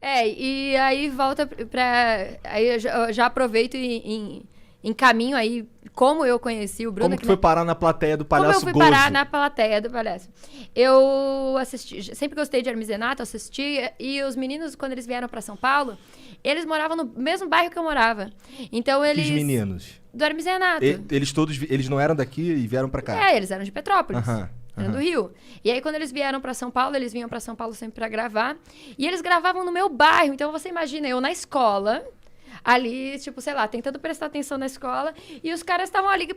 E aí volta pra... Aí eu já aproveito e encaminho aí como eu conheci o Bruno. Como que foi parar na plateia do Palhaço Gozo? Como eu fui parar na plateia do Palhaço? Eu assisti... Sempre gostei de Hermes e Renato, assisti. E os meninos, quando eles vieram pra São Paulo, eles moravam no mesmo bairro que eu morava. Então eles... Que meninos? Do Hermes e Renato. Eles não eram daqui e vieram pra cá? Eles eram de Petrópolis. Aham. Eram do Rio. E aí, quando eles vieram pra São Paulo, eles vinham pra São Paulo sempre pra gravar. E eles gravavam no meu bairro. Então, você imagina, eu na escola, ali, tipo, sei lá, tentando prestar atenção na escola. E os caras estavam ali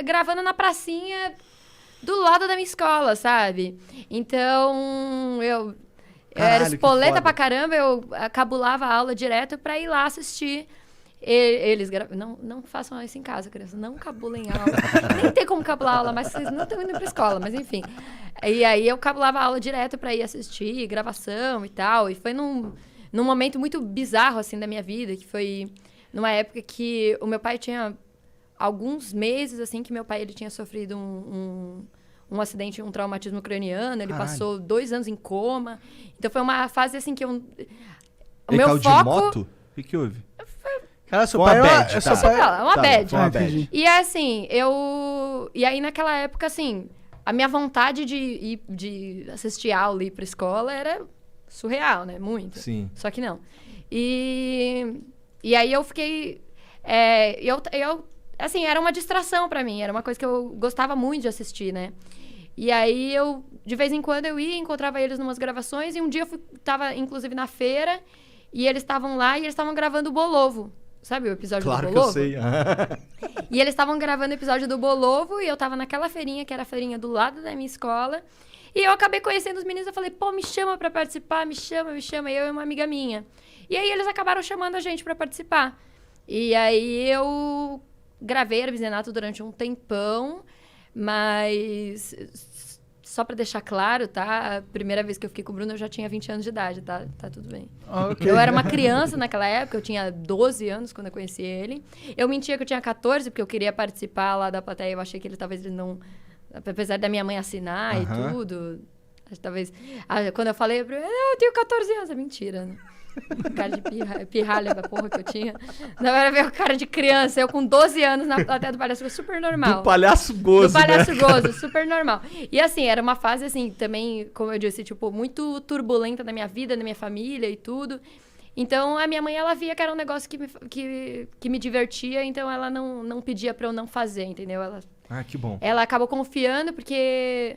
gravando na pracinha do lado da minha escola, sabe? Então, eu era espoleta pra caramba. Eu cabulava a aula direto pra ir lá assistir. Eles não façam isso em casa, criança. Não cabulem aula. Nem tem como cabular aula, mas vocês não estão indo pra escola, mas enfim. E aí eu cabulava a aula direto pra ir assistir, gravação e tal. E foi num momento muito bizarro, assim, da minha vida, que foi numa época que o meu pai tinha alguns meses, assim, que meu pai ele tinha sofrido um acidente, um traumatismo craniano. Ele passou 2 anos em coma. Então foi uma fase, assim, que o meu foco... de moto? O que houve? Cara, seu pai é uma bad. Uma bad. E assim, E aí, naquela época, assim, a minha vontade de assistir aula e ir pra escola era surreal, né? Muito. Sim. Só que não. E aí eu fiquei... assim, era uma distração pra mim. Era uma coisa que eu gostava muito de assistir, né? E aí de vez em quando eu ia, encontrava eles numas gravações. E um dia eu tava, inclusive, na feira. E eles estavam lá e eles estavam gravando o Bolovo. Sabe o episódio do Bolovo? Claro que eu sei. E eles estavam gravando o episódio do Bolovo e eu tava naquela feirinha, que era a feirinha do lado da minha escola. E eu acabei conhecendo os meninos, eu falei, pô, me chama pra participar, me chama. Eu e uma amiga minha. E aí eles acabaram chamando a gente pra participar. E aí eu gravei Hermes e Renato durante um tempão, mas... Só pra deixar claro, tá? A primeira vez que eu fiquei com o Bruno, eu já tinha 20 anos de idade, tá? Tá tudo bem. Okay. Eu era uma criança naquela época, eu tinha 12 anos quando eu conheci ele. Eu mentia que eu tinha 14, porque eu queria participar lá da plateia. Eu achei que talvez ele não... Apesar da minha mãe assinar e tudo... Talvez... Quando eu falei, eu tenho 14 anos. É mentira, né? Cara de pirralha da porra que eu tinha. Não, era ver o cara de criança. Eu com 12 anos na plateia do Palhaço Gozo, super normal. Do Palhaço Gozo, Do Palhaço Gozo, super normal. E assim, era uma fase assim, também, como eu disse, tipo, muito turbulenta na minha vida, na minha família e tudo. Então, a minha mãe, ela via que era um negócio que me divertia, então ela não pedia pra eu não fazer, entendeu? Que bom. Ela acabou confiando, porque...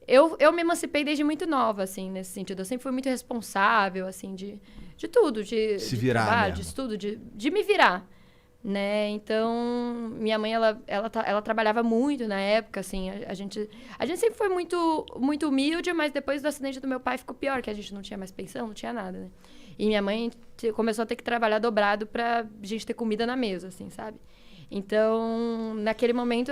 Eu me emancipei desde muito nova, assim, nesse sentido. Eu sempre fui muito responsável, assim, de tudo. De virar trabalho, mesmo. de estudo, de me virar, né? Então, minha mãe, ela trabalhava muito na época, assim. A gente sempre foi muito, muito humilde, mas depois do acidente do meu pai ficou pior, que a gente não tinha mais pensão, não tinha nada, né? E minha mãe começou a ter que trabalhar dobrado pra gente ter comida na mesa, assim, sabe? Então, naquele momento...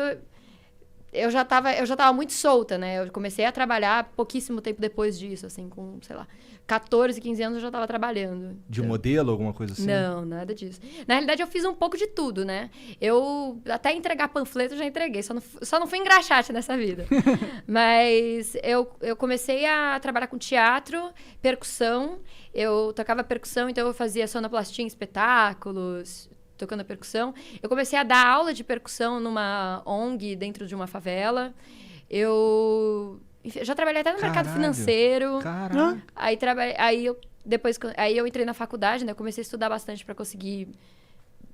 Eu já tava muito solta, né? Eu comecei a trabalhar pouquíssimo tempo depois disso, assim, com, sei lá, 14, 15 anos eu já tava trabalhando. De modelo, alguma coisa assim? Não, nada disso. Na realidade, eu fiz um pouco de tudo, né? Eu até entregar panfleto eu já entreguei, só não fui engraxate nessa vida. Mas eu comecei a trabalhar com teatro, percussão. Eu tocava percussão, então eu fazia sonoplastia em espetáculos, tocando percussão. Eu comecei a dar aula de percussão numa ONG dentro de uma favela. Eu já trabalhei até no mercado financeiro. Caralho. Aí eu entrei na faculdade, né? Eu comecei a estudar bastante para conseguir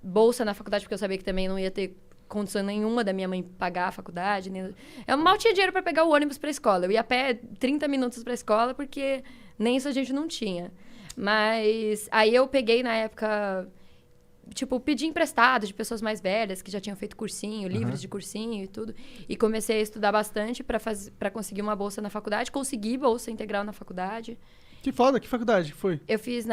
bolsa na faculdade, porque eu sabia que também não ia ter condição nenhuma da minha mãe pagar a faculdade. Eu mal tinha dinheiro para pegar o ônibus para a escola. Eu ia a pé 30 minutos para a escola, porque nem isso a gente não tinha. Mas aí eu peguei na época... Tipo, pedi emprestado de pessoas mais velhas que já tinham feito cursinho, livros de cursinho e tudo. E comecei a estudar bastante para conseguir uma bolsa na faculdade. Consegui bolsa integral na faculdade. Que foda, que faculdade foi? Eu fiz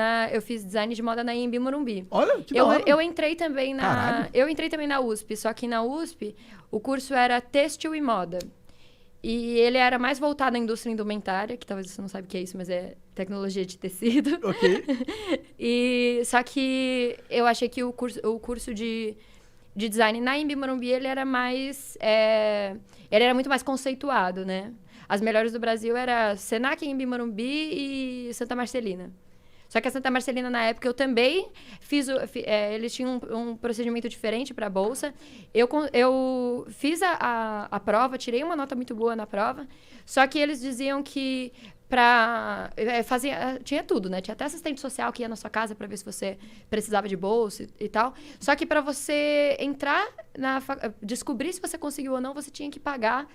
design de moda na Anhembi Morumbi. Olha, que da hora. Eu entrei também na USP, só que na USP o curso era têxtil e moda. E ele era mais voltado à indústria indumentária, que talvez você não saiba o que é isso, mas é tecnologia de tecido. Ok. Só que eu achei que o curso de design na Anhembi Morumbi, ele era muito mais conceituado, né? As melhores do Brasil era Senac, Anhembi Morumbi e Santa Marcelina. Só que a Santa Marcelina, na época, eu também eles tinham um procedimento diferente para a bolsa. Eu fiz a prova, tirei uma nota muito boa na prova, só que eles diziam que tinha tudo, né? Tinha até assistente social que ia na sua casa para ver se você precisava de bolsa e tal. Só que para você entrar descobrir se você conseguiu ou não, você tinha que pagar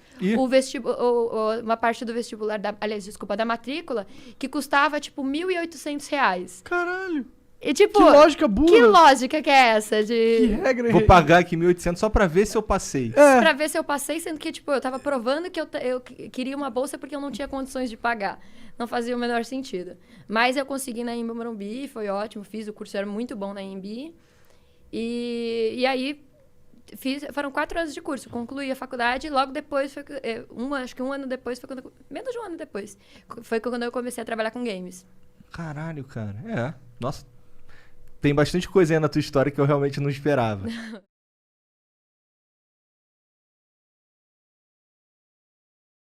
uma parte do vestibular, da matrícula, que custava, tipo, R$ 1.800. Caralho. E, tipo, Que lógica burra. Que lógica que é essa? Que regra. Vou pagar aqui 1.800 só pra ver se eu passei. Pra ver se eu passei, sendo que, tipo, eu tava provando que eu queria uma bolsa porque eu não tinha condições de pagar. Não fazia o menor sentido. Mas eu consegui na Embi Morumbi, foi ótimo, fiz o curso, era muito bom na Embi. E aí, foram 4 anos de curso, concluí a faculdade e logo depois, acho que um ano depois, menos de um ano depois, foi quando eu comecei a trabalhar com games. Caralho, cara. Nossa, tem bastante coisa aí na tua história que eu realmente não esperava.